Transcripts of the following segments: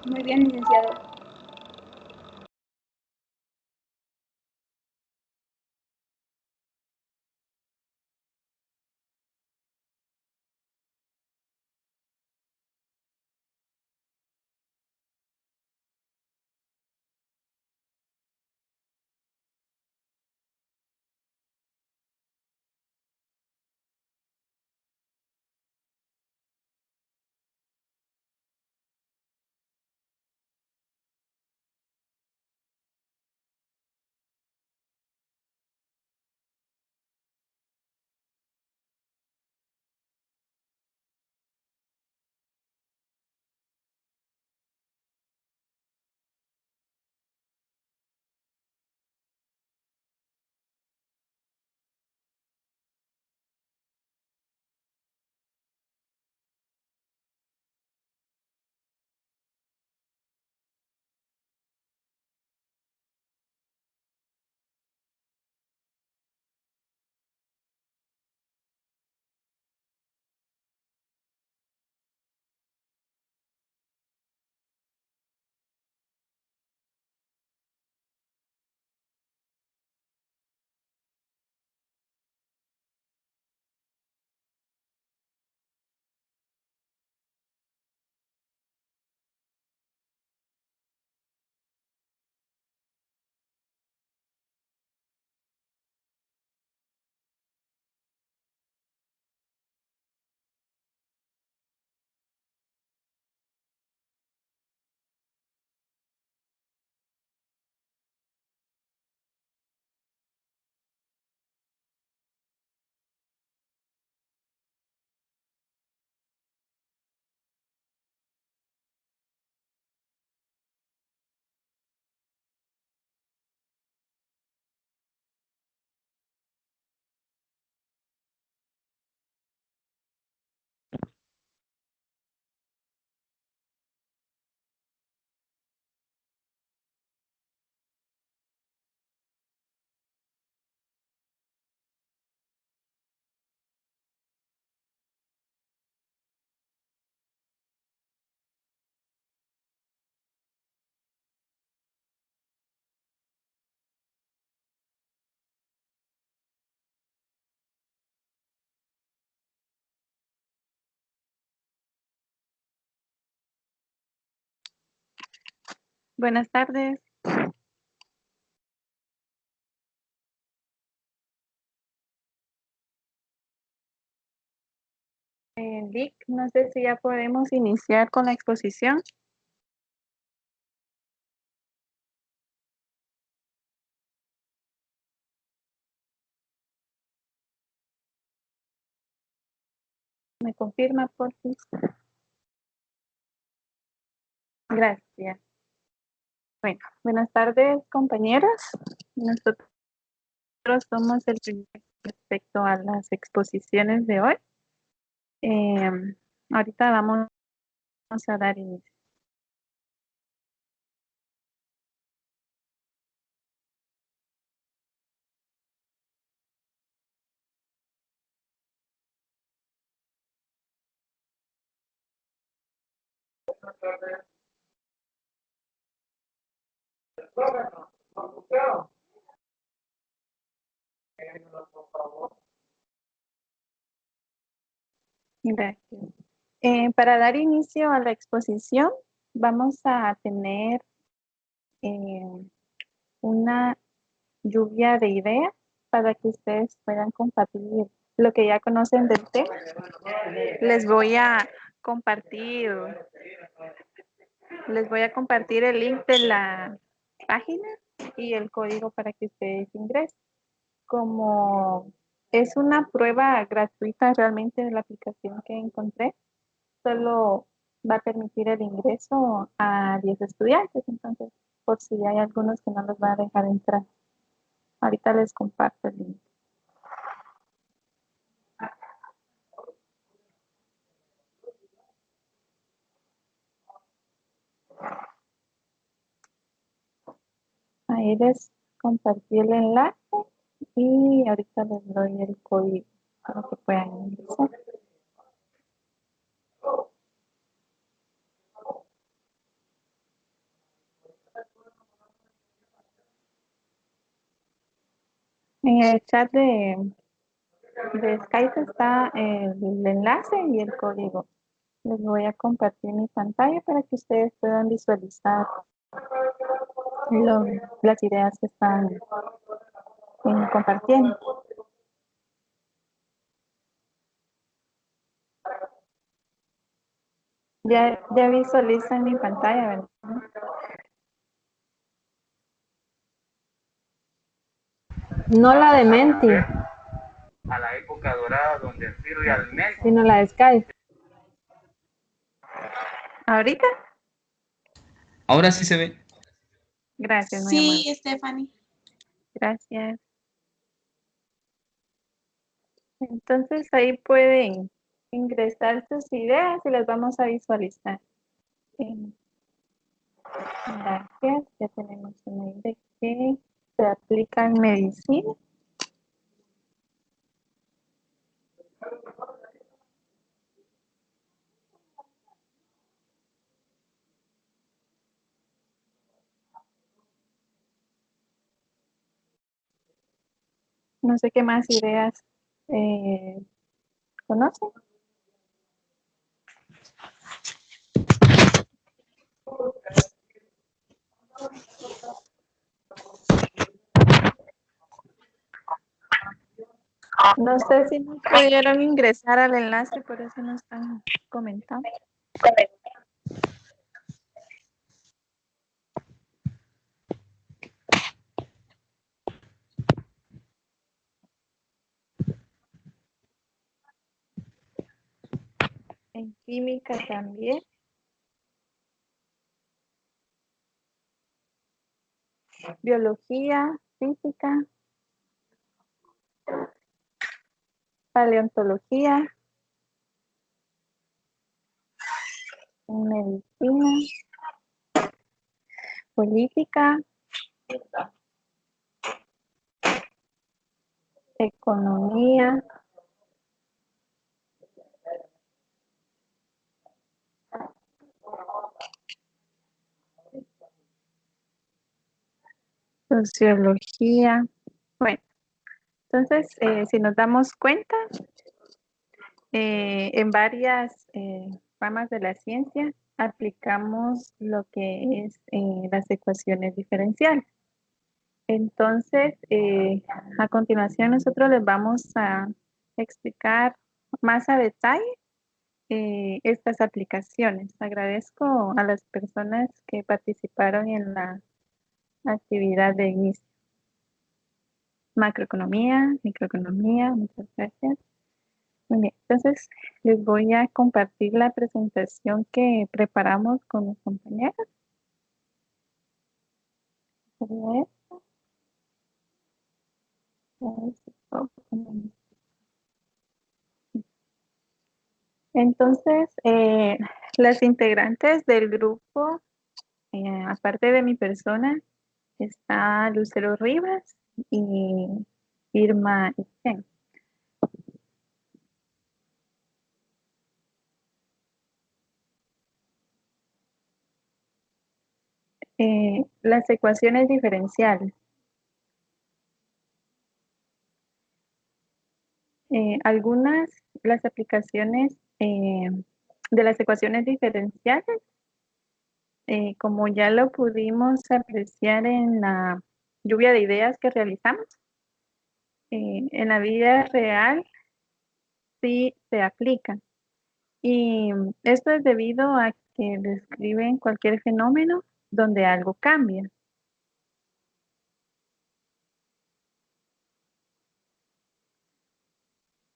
Muy bien, licenciado. Buenas tardes. Vic, no sé si ya podemos iniciar con la exposición. ¿Me confirma, por favor? Gracias. Bueno, buenas tardes, compañeros. Nosotros somos el primer respecto a las exposiciones de hoy. Ahorita vamos a dar inicio. Gracias. Para dar inicio a la exposición, vamos a tener eh, una lluvia de ideas para que ustedes puedan compartir lo que ya conocen del tema. Les voy a compartir, les voy a compartir el link de la página y el código para que ustedes ingresen. Como es una prueba gratuita realmente de la aplicación que encontré, solo va a permitir el ingreso a 10 estudiantes, entonces por si hay algunos que no los va a dejar entrar. Ahorita les comparto el link. Ahí les compartí el enlace y ahorita les doy el código para que puedan ingresar. En el chat de Skype está el enlace y el código. Les voy a compartir mi pantalla para que ustedes puedan visualizar las ideas que están compartiendo. Ya visualizan mi pantalla, ¿verdad? No la de Menti, A la época dorada donde sí realmente. sino la de Skype. ¿Ahorita? Ahora sí se ve. Gracias, muy Sí, amable. Stephanie. Gracias. Entonces ahí pueden ingresar sus ideas y las vamos a visualizar. Gracias. Ya tenemos una idea que se aplica en medicina. No sé qué más ideas conocen. No sé si no pudieron ingresar al enlace, por eso no están comentando. En química también. Biología, física, paleontología, medicina, política, economía, sociología. Bueno, entonces, si nos damos cuenta, en varias ramas de la ciencia aplicamos lo que es las ecuaciones diferenciales. Entonces, a continuación nosotros les vamos a explicar más a detalle estas aplicaciones. Agradezco a las personas que participaron en la actividad de inicio. Macroeconomía, microeconomía, muchas gracias. Muy bien, entonces les voy a compartir la presentación que preparamos con mis compañeros. Sería esta. A ver si puedo poner. Entonces, las integrantes del grupo, aparte de mi persona, está Lucero Rivas y Irma Chen. Las ecuaciones diferenciales. Algunas, las aplicaciones de las ecuaciones diferenciales, como ya lo pudimos apreciar en la lluvia de ideas que realizamos, en la vida real sí se aplican. Y esto es debido a que describen cualquier fenómeno donde algo cambia.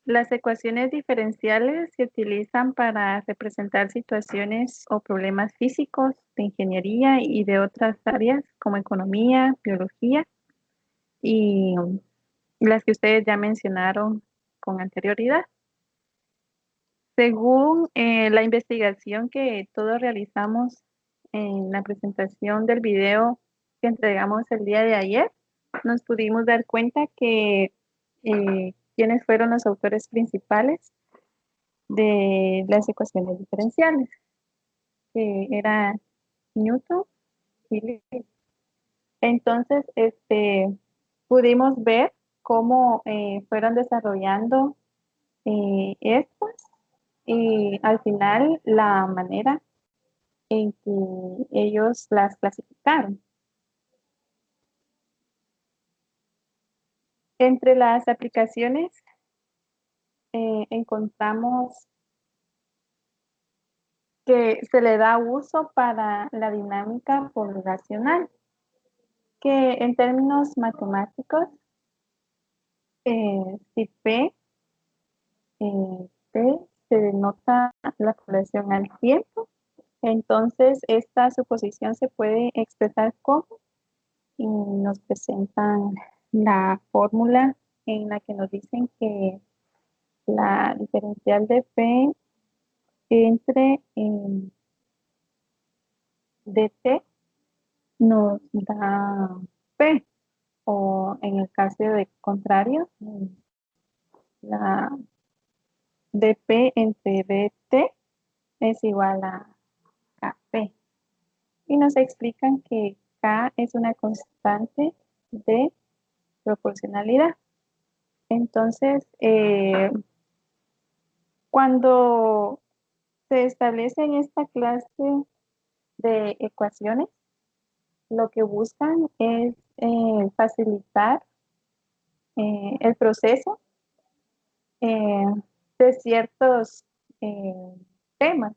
Las ecuaciones diferenciales se utilizan para representar situaciones o problemas físicos de ingeniería y de otras áreas como economía, biología y las que ustedes ya mencionaron con anterioridad. Según la investigación que todos realizamos en la presentación del video que entregamos el día de ayer, nos pudimos dar cuenta que quienes fueron los autores principales de las ecuaciones diferenciales, que era Newton y Lewis. Entonces, pudimos ver cómo fueron desarrollando estas y al final la manera en que ellos las clasificaron. Entre las aplicaciones encontramos que se le da uso para la dinámica poblacional, que en términos matemáticos, si P se denota la población al tiempo, entonces esta suposición se puede expresar como, y nos presentan la fórmula en la que nos dicen que la diferencial de P entre dt nos da P, o en el caso de contrario, la dp entre dt es igual a kp. Y nos explican que k es una constante de proporcionalidad. Entonces, cuando se establece en esta clase de ecuaciones, lo que buscan es facilitar el proceso eh, de ciertos temas,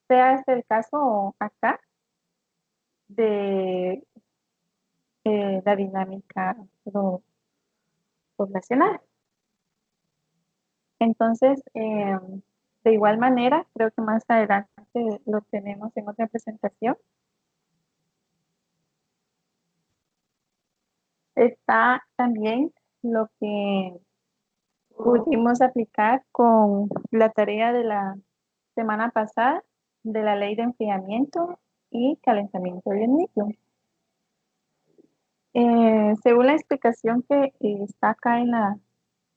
sea este el caso acá de la dinámica poblacional. Entonces, de igual manera, creo que más adelante lo tenemos en otra presentación. Está también lo que pudimos aplicar con la tarea de la semana pasada de la ley de enfriamiento y calentamiento del líquido. Según la explicación que está acá en la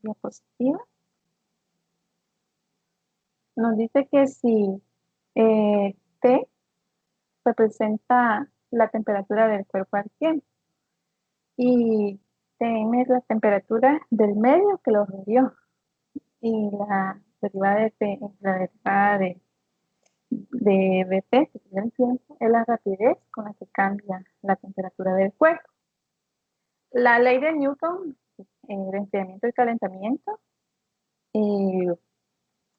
diapositiva, nos dice que si T representa la temperatura del cuerpo al tiempo y Tm es la temperatura del medio que lo rodeó, y la derivada de T es la derivada de Vt, que tiene el tiempo, es la rapidez con la que cambia la temperatura del cuerpo. La ley de Newton de enfriamiento y calentamiento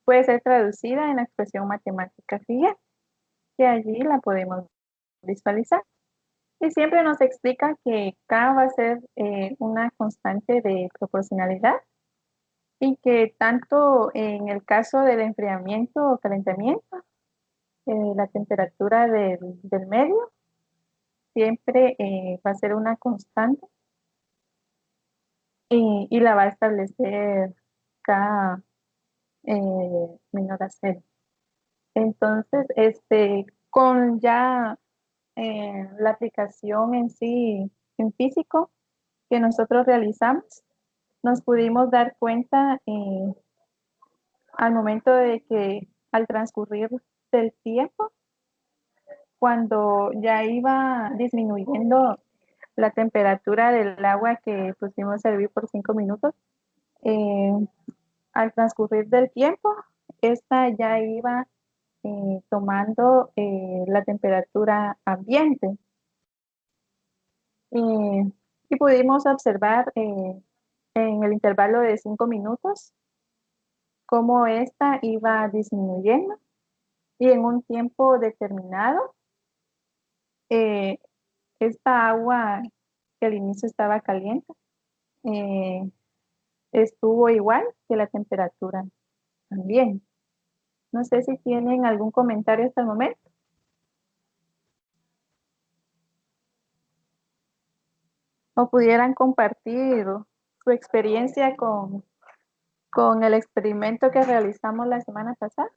puede ser traducida en la expresión matemática siguiente, que allí la podemos visualizar. Y siempre nos explica que K va a ser una constante de proporcionalidad y que tanto en el caso del enfriamiento o calentamiento, la temperatura del medio siempre va a ser una constante y la va a establecer K menor a cero. Entonces, con ya la aplicación en sí, en físico, que nosotros realizamos, nos pudimos dar cuenta al momento de que al transcurrir del tiempo, cuando ya iba disminuyendo la temperatura del agua que pusimos a hervir por 5 minutos, eh, al transcurrir del tiempo, esta ya iba tomando la temperatura ambiente. Y pudimos observar en el intervalo de 5 minutos cómo esta iba disminuyendo y en un tiempo determinado eh, esta agua que al inicio estaba caliente eh, estuvo igual que la temperatura también. No sé si tienen algún comentario hasta el momento. O pudieran compartir su experiencia con el experimento que realizamos la semana pasada.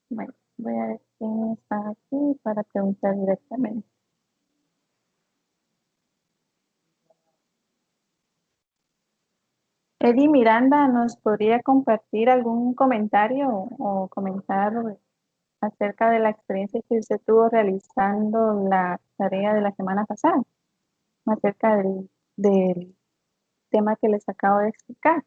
Bueno, voy a ver quién está aquí para preguntar directamente. Eddie Miranda, ¿nos podría compartir algún comentario o comentar acerca de la experiencia que usted tuvo realizando la tarea de la semana pasada, acerca del tema que les acabo de explicar?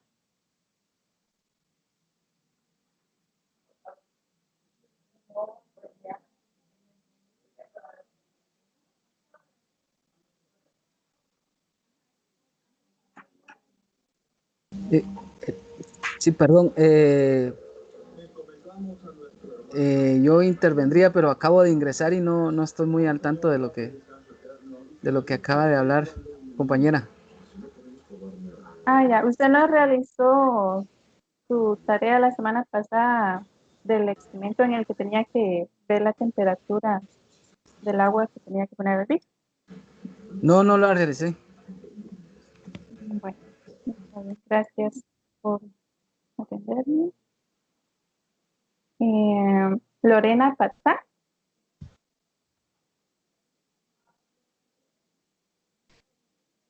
Eh, sí, perdón. Yo intervendría, pero acabo de ingresar y no estoy muy al tanto de lo que acaba de hablar, compañera. Ah, ya, usted no realizó su tarea la semana pasada del experimento en el que tenía que ver la temperatura del agua que tenía que poner a hervir. No lo realicé. Bueno, está bien, gracias por atenderme. Lorena Patá.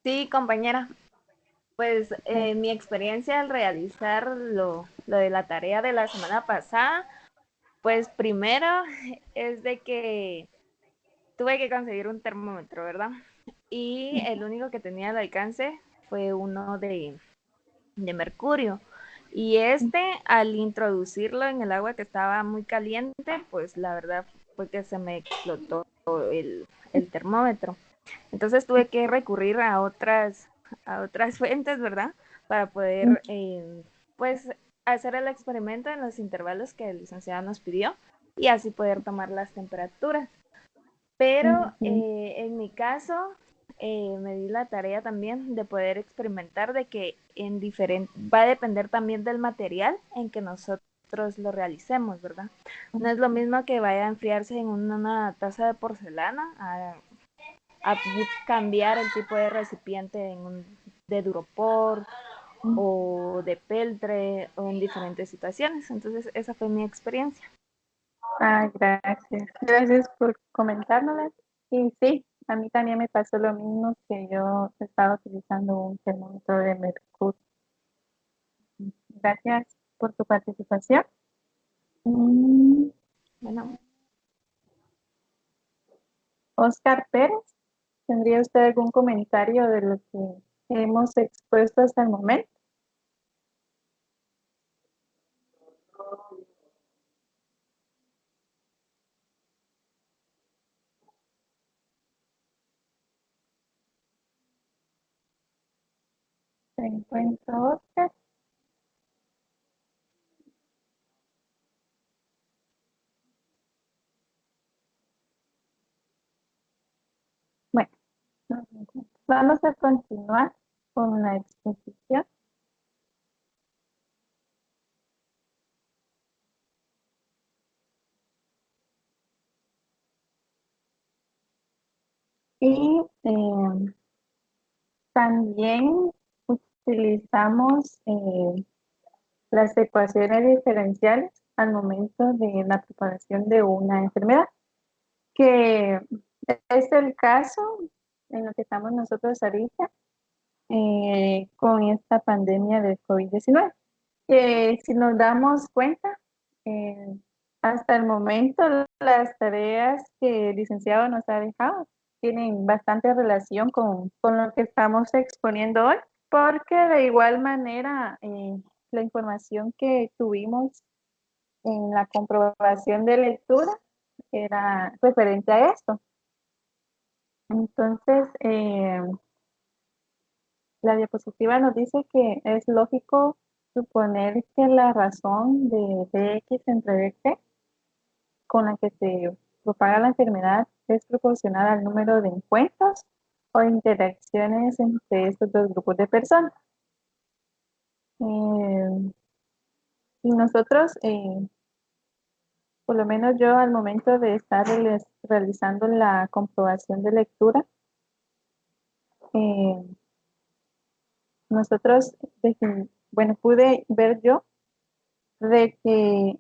Sí, compañera. Pues mi experiencia al realizar lo de la tarea de la semana pasada, pues primero es de que tuve que conseguir un termómetro, ¿verdad? Y el único que tenía al alcance fue uno de mercurio. Y al introducirlo en el agua que estaba muy caliente, pues la verdad fue que se me explotó el termómetro. Entonces tuve que recurrir a otras fuentes, ¿verdad? Para poder, pues, hacer el experimento en los intervalos que el licenciado nos pidió y así poder tomar las temperaturas. Pero en mi caso, me di la tarea también de poder experimentar de que va a depender también del material en que nosotros lo realicemos, ¿verdad? No es lo mismo que vaya a enfriarse en una taza de porcelana a cambiar el tipo de recipiente de duropor o de peltre o en diferentes situaciones. Entonces, esa fue mi experiencia. Ah, gracias. Gracias por comentárnoslas. Y sí, a mí también me pasó lo mismo, que yo estaba utilizando un termómetro de mercurio. Gracias por tu participación. Mm, Bueno, Oscar Pérez, ¿tendría usted algún comentario de lo que hemos expuesto hasta el momento? ¿Se encuentra Oscar? Bueno, no se encuentra. Vamos a continuar con la exposición. Y también utilizamos las ecuaciones diferenciales al momento de la preparación de una enfermedad, que es el caso en lo que estamos nosotros ahorita con esta pandemia del COVID-19. Si nos damos cuenta, eh, hasta el momento las tareas que el licenciado nos ha dejado tienen bastante relación con lo que estamos exponiendo hoy, porque de igual manera la información que tuvimos en la comprobación de lectura era referente a esto. Entonces, la diapositiva nos dice que es lógico suponer que la razón de Dx entre Dt con la que se propaga la enfermedad es proporcional al número de encuentros o interacciones entre estos dos grupos de personas. Y nosotros, por lo menos yo al momento de estar realizando la comprobación de lectura, eh, nosotros, bueno, pude ver yo de que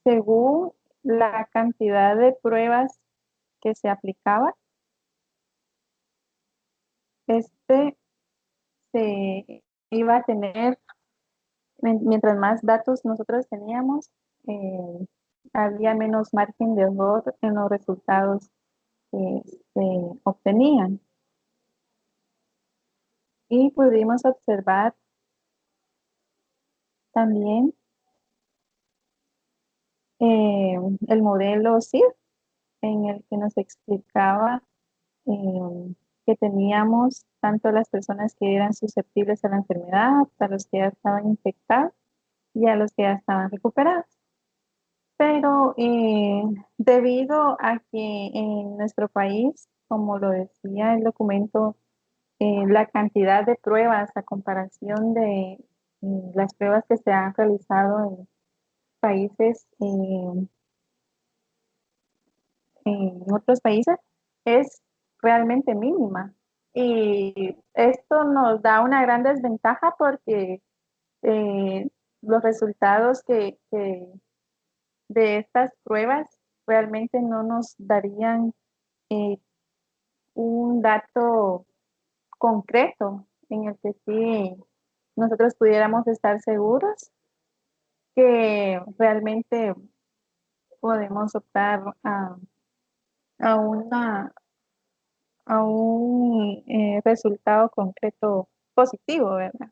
según la cantidad de pruebas que se aplicaban, este se iba a tener mientras más datos nosotros teníamos, había menos margen de error en los resultados que se obtenían. Y pudimos observar también el modelo CIR, en el que nos explicaba que teníamos tanto las personas que eran susceptibles a la enfermedad, a los que ya estaban infectados y a los que ya estaban recuperados. Pero debido a que en nuestro país, como lo decía el documento, la cantidad de pruebas a comparación de las pruebas que se han realizado en países, en otros países, es realmente mínima. Y esto nos da una gran desventaja porque los resultados de estas pruebas realmente no nos darían eh, un dato concreto en el que sí nosotros pudiéramos estar seguros que realmente podemos optar a una, a un resultado concreto positivo, ¿verdad?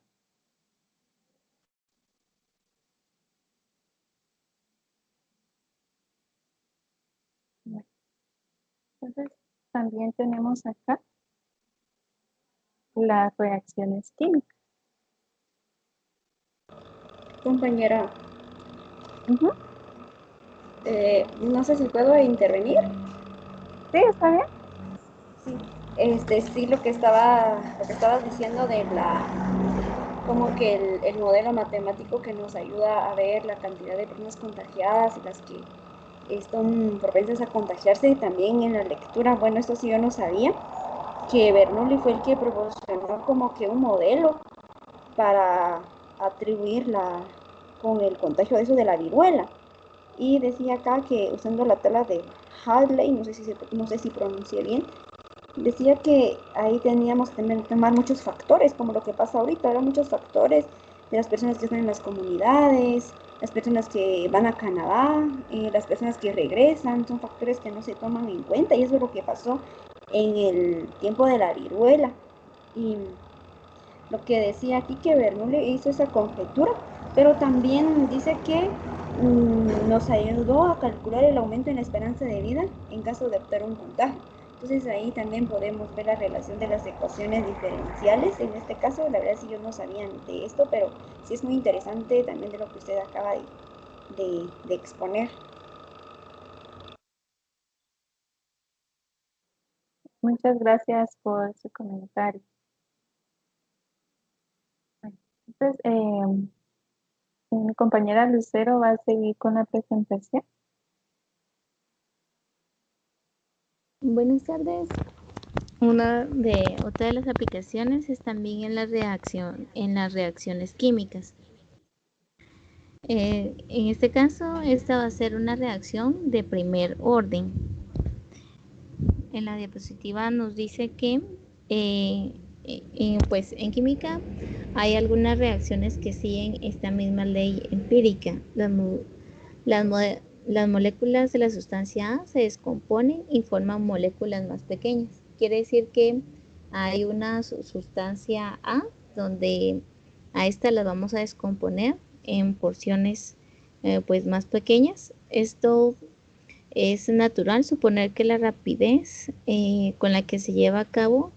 Entonces, también tenemos acá las reacciones químicas. Compañera, Ujú. no sé si puedo intervenir. Sí, está bien. Sí, sí, lo que estabas diciendo de como que el modelo matemático que nos ayuda a ver la cantidad de personas contagiadas y las que están propensas a contagiarse, y también en la lectura, bueno, esto sí yo no sabía, que Bernoulli fue el que proporcionó como que un modelo para atribuirla con el contagio de eso de la viruela. Y decía acá que usando la tabla de Hadley, no sé si pronuncié bien, decía que ahí teníamos que tomar muchos factores, como lo que pasa ahorita, ahora muchos factores de las personas que están en las comunidades, las personas que van a Canadá, las personas que regresan, son factores que no se toman en cuenta, y eso es lo que pasó en el tiempo de la viruela. Y lo que decía aquí que Bernoulli hizo esa conjetura, pero también dice que nos ayudó a calcular el aumento en la esperanza de vida en caso de optar un contagio. Entonces ahí también podemos ver la relación de las ecuaciones diferenciales. En este caso, la verdad sí yo no sabía de esto, pero sí es muy interesante también de lo que usted acaba de exponer. Muchas gracias por su comentario. Entonces, mi compañera Lucero va a seguir con la presentación. Buenas tardes. Otra de las aplicaciones es también en en las reacciones químicas. En este caso, esta va a ser una reacción de primer orden. En la diapositiva nos dice que pues en química hay algunas reacciones que siguen esta misma ley empírica. Las moléculas de la sustancia A se descomponen y forman moléculas más pequeñas. Quiere decir que hay una sustancia A donde a esta la vamos a descomponer en porciones pues más pequeñas. Esto es natural suponer que la rapidez con la que se lleva a cabo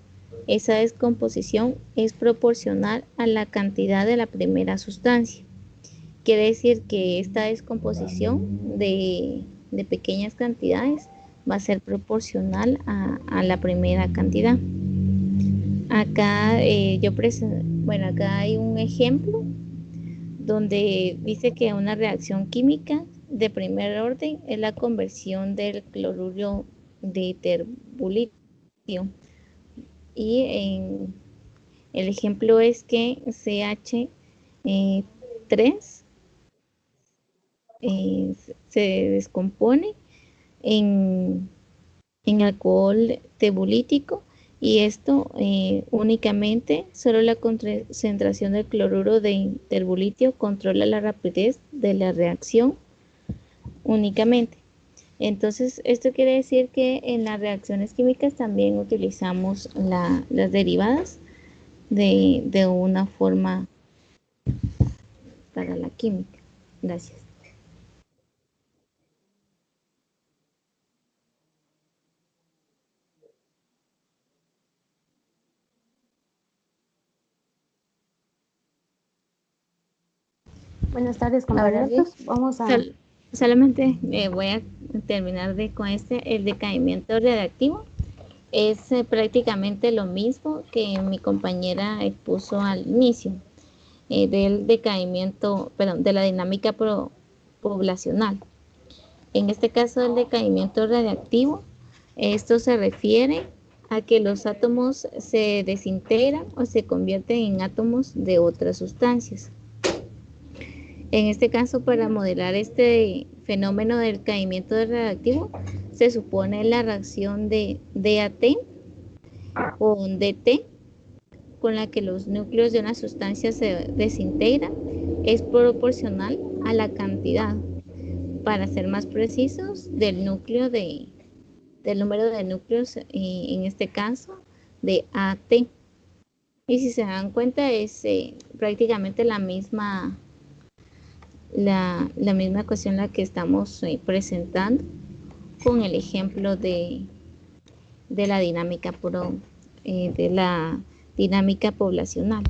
esa descomposición es proporcional a la cantidad de la primera sustancia. Quiere decir que esta descomposición de pequeñas cantidades va a ser proporcional a la primera cantidad. Acá acá hay un ejemplo donde dice que una reacción química de primer orden es la conversión del cloruro de terbulitio. Y el ejemplo es que CH3 se descompone en alcohol tebulítico Y esto únicamente, solo la concentración del cloruro del bulitio controla la rapidez de la reacción únicamente. Entonces, esto quiere decir que en las reacciones químicas también utilizamos las derivadas de una forma para la química. Gracias. Buenas tardes, Ahora bien, compañeros. Vamos a... solamente voy a terminar con el decaimiento radiactivo. Es prácticamente lo mismo que mi compañera expuso al inicio del decaimiento, perdón, de la dinámica poblacional. En este caso, el decaimiento radiactivo, esto se refiere a que los átomos se desintegran o se convierten en átomos de otras sustancias. En este caso, para modelar este fenómeno del decaimiento radiactivo, se supone la reacción de DAT o DT, con la que los núcleos de una sustancia se desintegran, es proporcional a la cantidad, para ser más precisos, del número de núcleos, en este caso, de AT. Y si se dan cuenta, es prácticamente la misma ecuación la que estamos presentando con el ejemplo de la dinámica poblacional.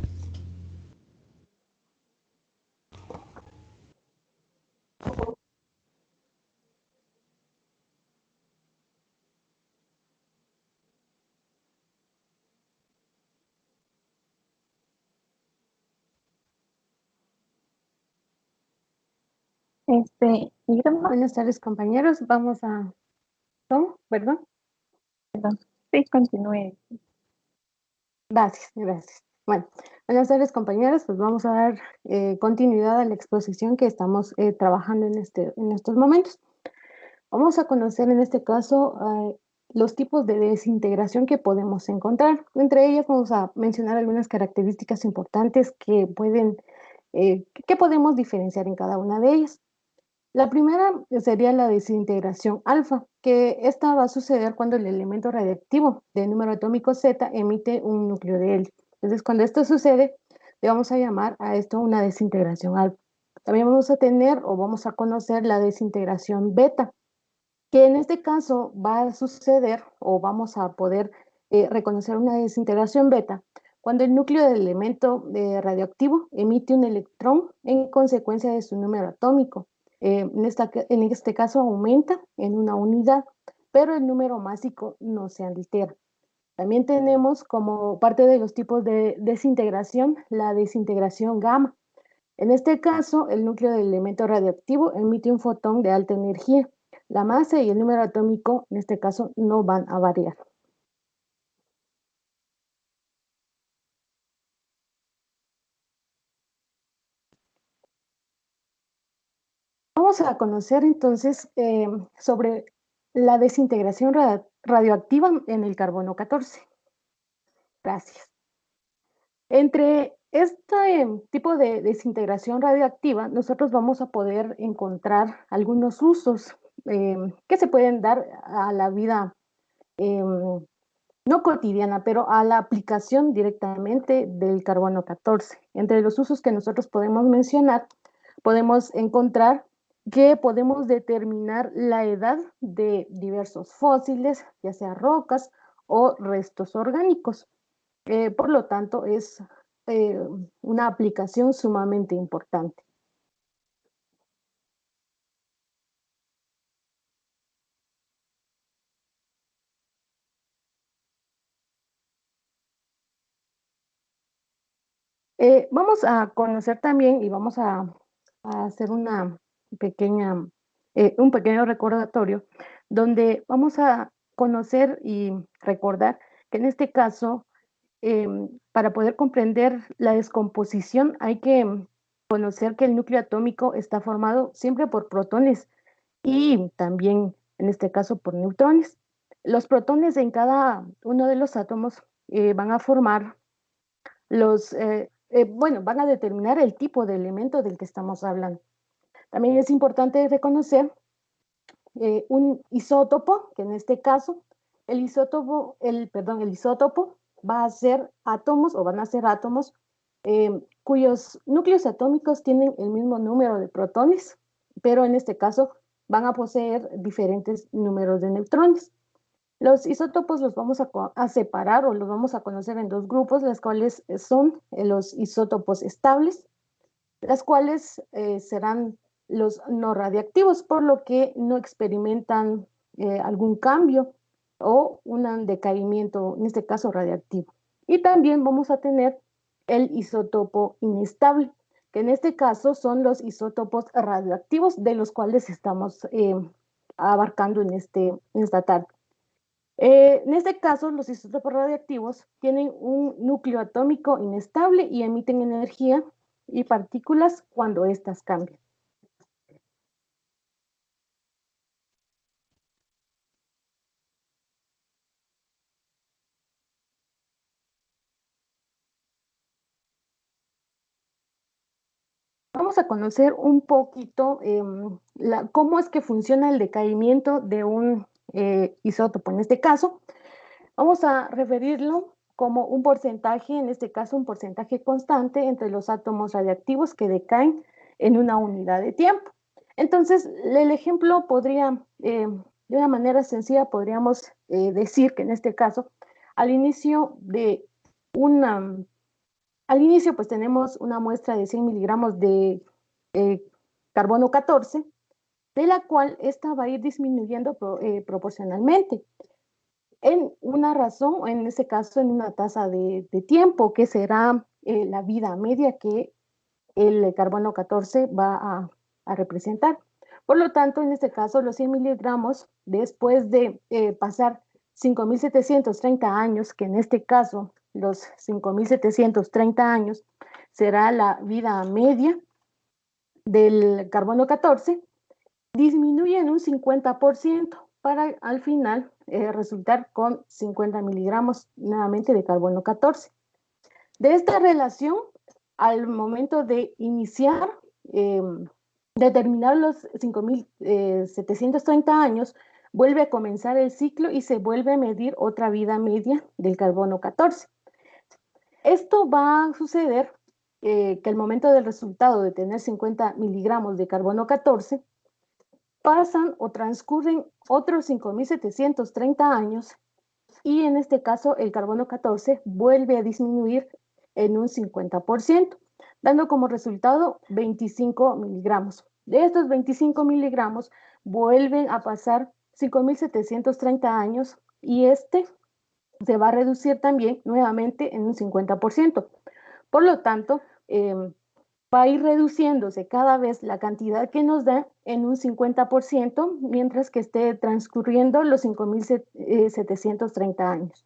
Irma, Buenas tardes, compañeros. Vamos a... ¿Cómo? ¿Perdón? sí, continúe. Gracias, gracias. Bueno, buenas tardes, compañeros. Pues vamos a dar continuidad a la exposición que estamos trabajando en estos momentos. Vamos a conocer en este caso los tipos de desintegración que podemos encontrar. Entre ellas vamos a mencionar algunas características importantes que podemos diferenciar en cada una de ellas. La primera sería la desintegración alfa, que esta va a suceder cuando el elemento radiactivo de número atómico Z emite un núcleo de helio. Entonces, cuando esto sucede, le vamos a llamar a esto una desintegración alfa. También vamos a tener o vamos a conocer la desintegración beta, que en este caso va a suceder o vamos a poder reconocer una desintegración beta cuando el núcleo del elemento radioactivo emite un electrón en consecuencia de su número atómico. En este caso aumenta en una unidad, pero el número másico no se altera. También tenemos como parte de los tipos de desintegración la desintegración gamma. En este caso, el núcleo del elemento radioactivo emite un fotón de alta energía. La masa y el número atómico, en este caso, no van a variar. Vamos a conocer entonces sobre la desintegración radioactiva en el carbono 14. Gracias. Entre este tipo de desintegración radioactiva, nosotros vamos a poder encontrar algunos usos que se pueden dar a la vida no cotidiana, pero a la aplicación directamente del carbono 14. Entre los usos que nosotros podemos mencionar, podemos encontrar que podemos determinar la edad de diversos fósiles, ya sea rocas o restos orgánicos. Por lo tanto, es una aplicación sumamente importante. Vamos a conocer también y vamos a hacer un pequeño recordatorio donde vamos a conocer y recordar que en este caso, para poder comprender la descomposición, hay que conocer que el núcleo atómico está formado siempre por protones y también, en este caso, por neutrones. los protones en cada uno de los átomos van a formar van a determinar el tipo de elemento del que estamos hablando. También es importante reconocer un isótopo, que en este caso el isótopo va a ser átomos o van a ser átomos cuyos núcleos atómicos tienen el mismo número de protones, pero en este caso van a poseer diferentes números de neutrones. Los isótopos los vamos a separar o los vamos a conocer en dos grupos, las cuales son los isótopos estables, las cuales serán los no radiactivos, por lo que no experimentan algún cambio o un decaimiento, en este caso radiactivo. Y también vamos a tener el isótopo inestable, que en este caso son los isótopos radioactivos de los cuales estamos abarcando en esta tarde. En este caso, los isótopos radiactivos tienen un núcleo atómico inestable y emiten energía y partículas cuando éstas cambian. Vamos a conocer un poquito cómo es que funciona el decaimiento de un isótopo. En este caso, vamos a referirlo como un porcentaje, en este caso un porcentaje constante entre los átomos radiactivos que decaen en una unidad de tiempo. Entonces, el ejemplo podría, de una manera sencilla, podríamos decir que en este caso, al inicio pues tenemos una muestra de 100 miligramos de carbono 14, de la cual esta va a ir disminuyendo proporcionalmente en una razón, en este caso en una tasa de tiempo, que será la vida media que el carbono 14 va a representar. Por lo tanto, en este caso, los 100 miligramos, después de pasar 5.730 años, que en este caso los 5.730 años será la vida media del carbono 14, disminuye en un 50% para al final resultar con 50 miligramos nuevamente de carbono 14. De esta relación, al momento de iniciar, determinar los 5.730 años, vuelve a comenzar el ciclo y se vuelve a medir otra vida media del carbono 14. Esto va a suceder que al momento del resultado de tener 50 miligramos de carbono 14, pasan o transcurren otros 5.730 años y en este caso el carbono 14 vuelve a disminuir en un 50%, dando como resultado 25 miligramos. De estos 25 miligramos vuelven a pasar 5.730 años y se va a reducir también nuevamente en un 50%. Por lo tanto, va a ir reduciéndose cada vez la cantidad que nos da en un 50%, mientras que esté transcurriendo los 5.730 años.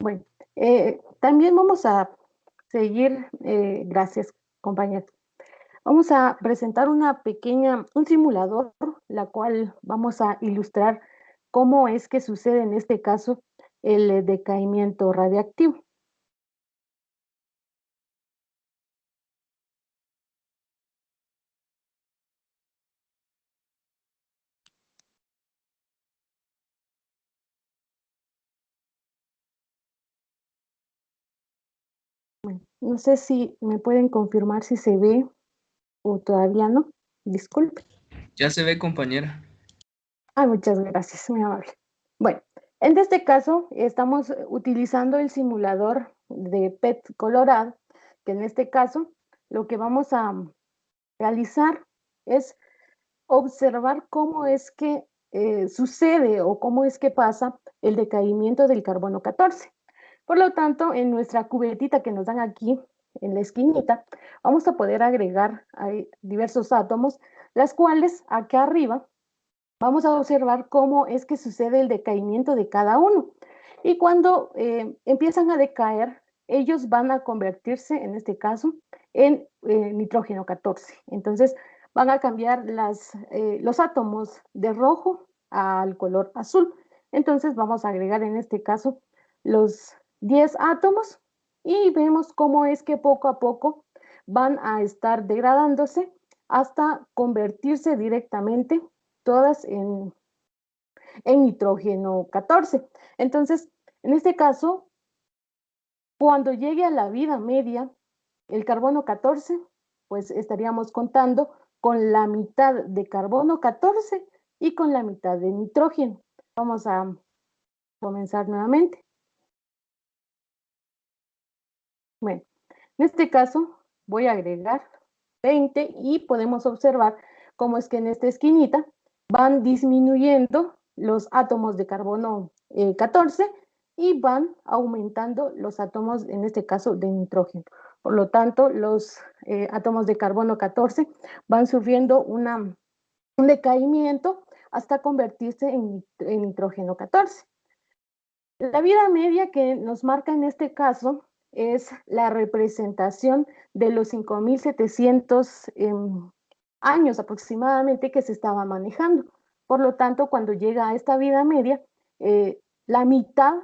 Bueno, también vamos a seguir, gracias compañeros. Vamos a presentar un simulador, la cual vamos a ilustrar cómo es que sucede en este caso el decaimiento radiactivo. Bueno, no sé si me pueden confirmar si se ve o todavía no. Disculpe. Ya se ve, compañera. Muchas gracias, muy amable. Bueno, en este caso estamos utilizando el simulador de PET Colorado, que en este caso lo que vamos a realizar es observar cómo es que sucede o cómo es que pasa el decaimiento del carbono 14. Por lo tanto, en nuestra cubetita que nos dan aquí en la esquinita, vamos a poder agregar diversos átomos, las cuales acá arriba vamos a observar cómo es que sucede el decaimiento de cada uno. Y cuando empiezan a decaer, ellos van a convertirse, en este caso, en nitrógeno 14. Entonces, van a cambiar los átomos de rojo al color azul. Entonces, vamos a agregar en este caso los 10 átomos y vemos cómo es que poco a poco van a estar degradándose hasta convertirse directamente todas en nitrógeno 14. Entonces, en este caso, cuando llegue a la vida media, el carbono 14, pues estaríamos contando con la mitad de carbono 14 y con la mitad de nitrógeno. Vamos a comenzar nuevamente. Bueno, en este caso voy a agregar 20 y podemos observar cómo es que en esta esquinita van disminuyendo los átomos de carbono 14 y van aumentando los átomos, en este caso, de nitrógeno. Por lo tanto, los átomos de carbono 14 van sufriendo un decaimiento hasta convertirse en nitrógeno 14. La vida media que nos marca en este caso es la representación de los 5.700 años aproximadamente que se estaba manejando. Por lo tanto, cuando llega a esta vida media, la mitad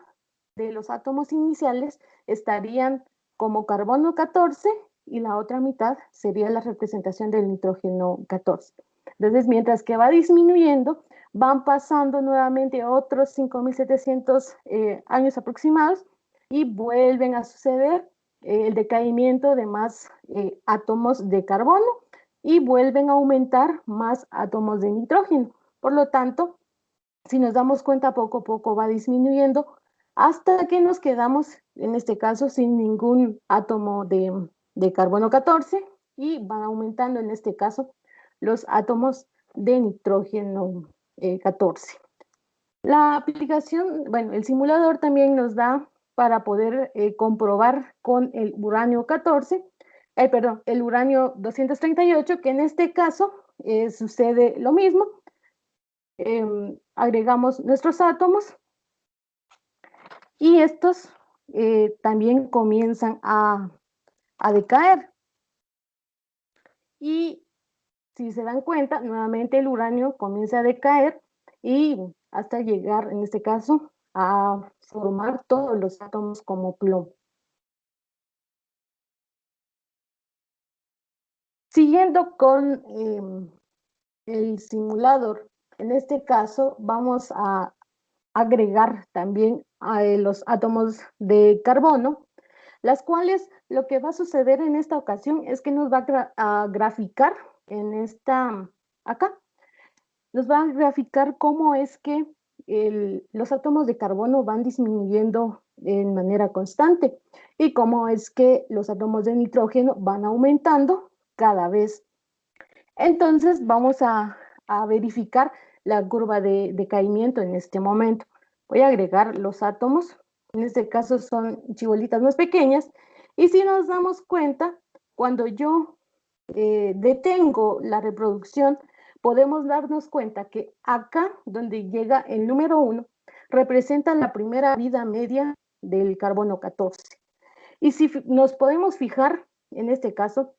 de los átomos iniciales estarían como carbono 14 y la otra mitad sería la representación del nitrógeno 14. Entonces, mientras que va disminuyendo, van pasando nuevamente otros 5.700 años aproximados y vuelven a suceder el decaimiento de más átomos de carbono y vuelven a aumentar más átomos de nitrógeno. Por lo tanto, si nos damos cuenta, poco a poco va disminuyendo hasta que nos quedamos, en este caso, sin ningún átomo de carbono 14 y van aumentando, en este caso, los átomos de nitrógeno 14. La aplicación, bueno, el simulador también nos da para poder comprobar con el uranio 14, perdón, el uranio 238, que en este caso sucede lo mismo. Agregamos nuestros átomos y estos también comienzan a decaer. Y si se dan cuenta, nuevamente el uranio comienza a decaer y hasta llegar, en este caso, a formar todos los átomos como plomo. Siguiendo con el simulador, en este caso vamos a agregar también a los átomos de carbono, las cuales lo que va a suceder en esta ocasión es que nos va a graficar en esta, acá, nos va a graficar cómo es que los átomos de carbono van disminuyendo en manera constante y cómo es que los átomos de nitrógeno van aumentando cada vez. Entonces vamos a verificar la curva de decaimiento en este momento. Voy a agregar los átomos, en este caso son chibolitas más pequeñas, y si nos damos cuenta, cuando yo detengo la reproducción, podemos darnos cuenta que acá, donde llega el número 1, representa la primera vida media del carbono 14. Y si nos podemos fijar, en este caso,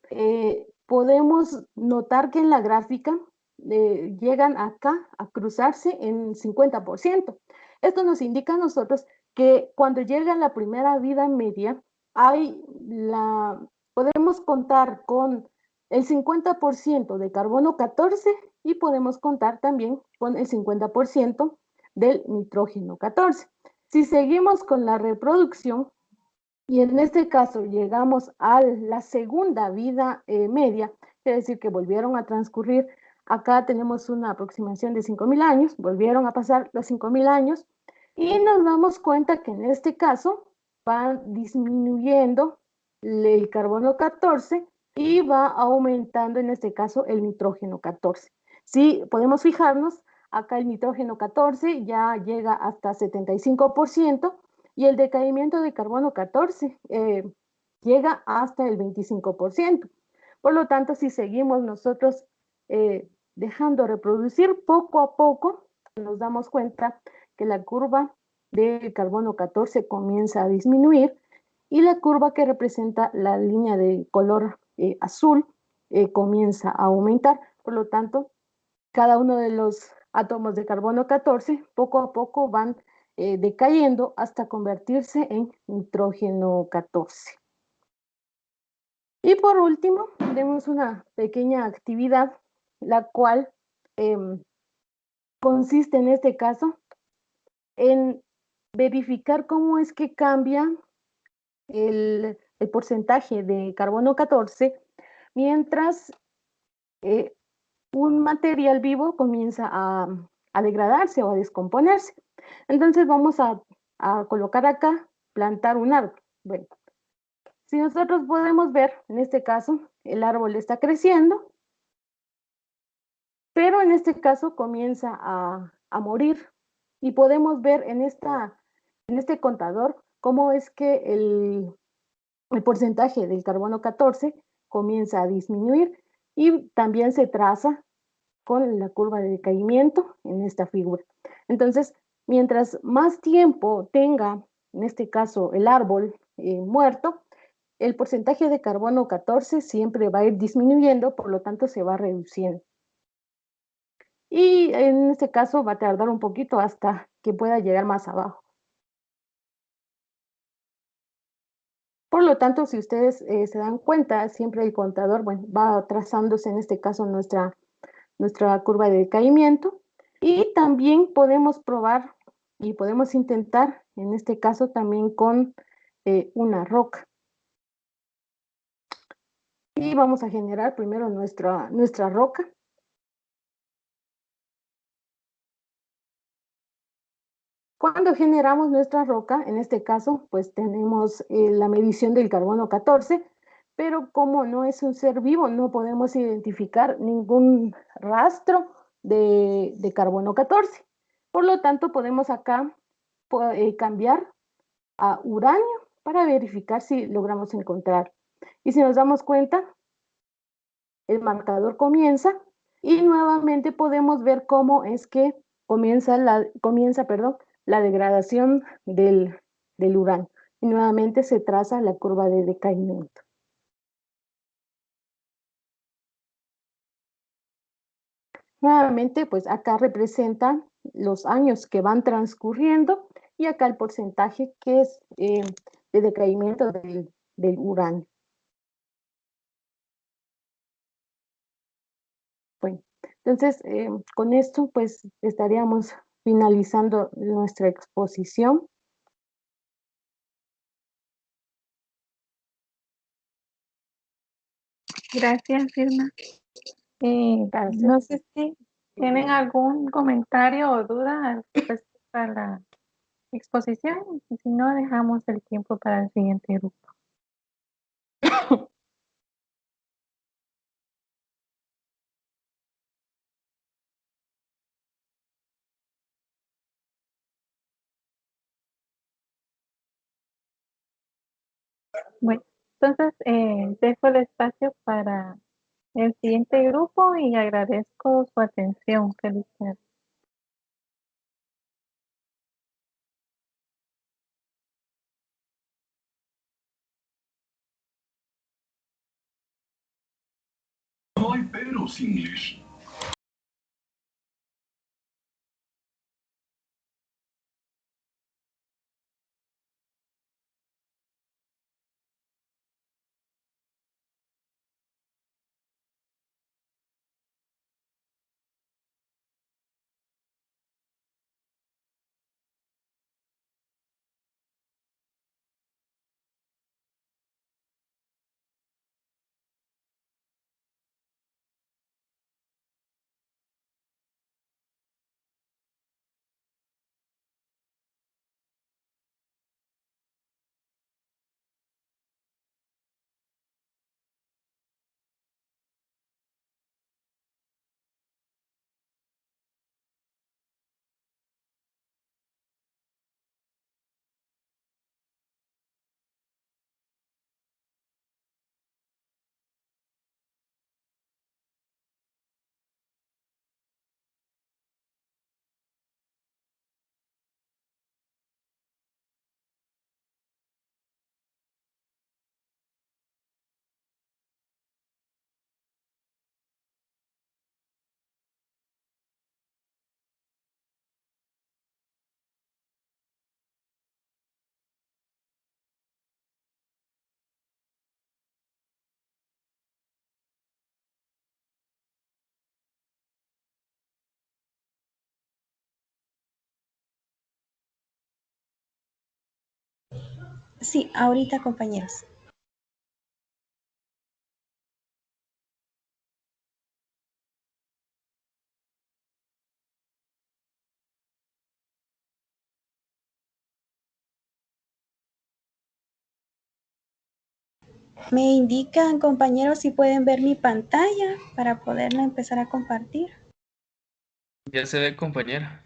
podemos notar que en la gráfica llegan acá a cruzarse en 50%. Esto nos indica a nosotros que cuando llega la primera vida media, podemos contar con el 50% de carbono 14 y podemos contar también con el 50% del nitrógeno 14. Si seguimos con la reproducción, y en este caso llegamos a la segunda vida media, quiere decir que volvieron a transcurrir, acá tenemos una aproximación de 5.000 años, volvieron a pasar los 5.000 años, y nos damos cuenta que en este caso va disminuyendo el carbono 14 y va aumentando en este caso el nitrógeno 14. Si podemos fijarnos, acá el nitrógeno 14 ya llega hasta 75%, y el decaimiento de carbono 14 llega hasta el 25%. Por lo tanto, si seguimos nosotros dejando reproducir poco a poco, nos damos cuenta que la curva del carbono 14 comienza a disminuir y la curva que representa la línea de color azul comienza a aumentar. Por lo tanto, cada uno de los átomos de carbono 14 poco a poco van decayendo hasta convertirse en nitrógeno 14. Y por último, tenemos una pequeña actividad, la cual consiste en este caso en verificar cómo es que cambia el porcentaje de carbono 14 mientras un material vivo comienza a degradarse o a descomponerse. Entonces vamos a colocar acá, plantar un árbol. Bueno, si nosotros podemos ver, en este caso, el árbol está creciendo, pero en este caso comienza a morir. Y podemos ver en este contador cómo es que el porcentaje del carbono 14 comienza a disminuir y también se traza con la curva de decaimiento en esta figura. Entonces, mientras más tiempo tenga, en este caso, el árbol muerto, el porcentaje de carbono 14 siempre va a ir disminuyendo, por lo tanto se va reduciendo. Y en este caso va a tardar un poquito hasta que pueda llegar más abajo. Por lo tanto, si ustedes se dan cuenta, siempre el contador, bueno, va trazándose en este caso nuestra curva de decaimiento. Y también podemos probar y podemos intentar, en este caso también con una roca. Y vamos a generar primero nuestra roca. Cuando generamos nuestra roca, en este caso, pues tenemos la medición del carbono 14, pero como no es un ser vivo, no podemos identificar ningún rastro de carbono 14. Por lo tanto, podemos acá cambiar a uranio para verificar si logramos encontrar. Y si nos damos cuenta, el marcador comienza y nuevamente podemos ver cómo es que comienza la degradación del uranio. Y nuevamente se traza la curva de decaimiento. Nuevamente, pues acá representan los años que van transcurriendo y acá el porcentaje que es de decaimiento del uranio. Bueno, entonces con esto pues estaríamos finalizando nuestra exposición. Gracias, Irma. Gracias. No sé si tienen algún comentario o duda respecto a la exposición. Si no, dejamos el tiempo para el siguiente grupo. Bueno, entonces dejo el espacio para el siguiente grupo y agradezco su atención. Feliz tarde. No hay peros, English. Sí, ahorita, compañeros. Me indican, compañeros, si pueden ver mi pantalla para poderla empezar a compartir. Ya se ve, compañera.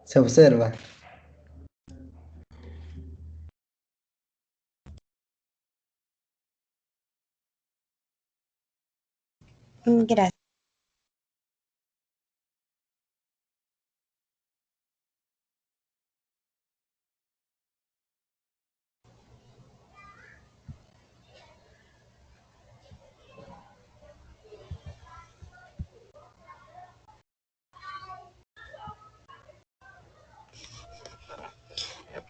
Se observa. Gracias.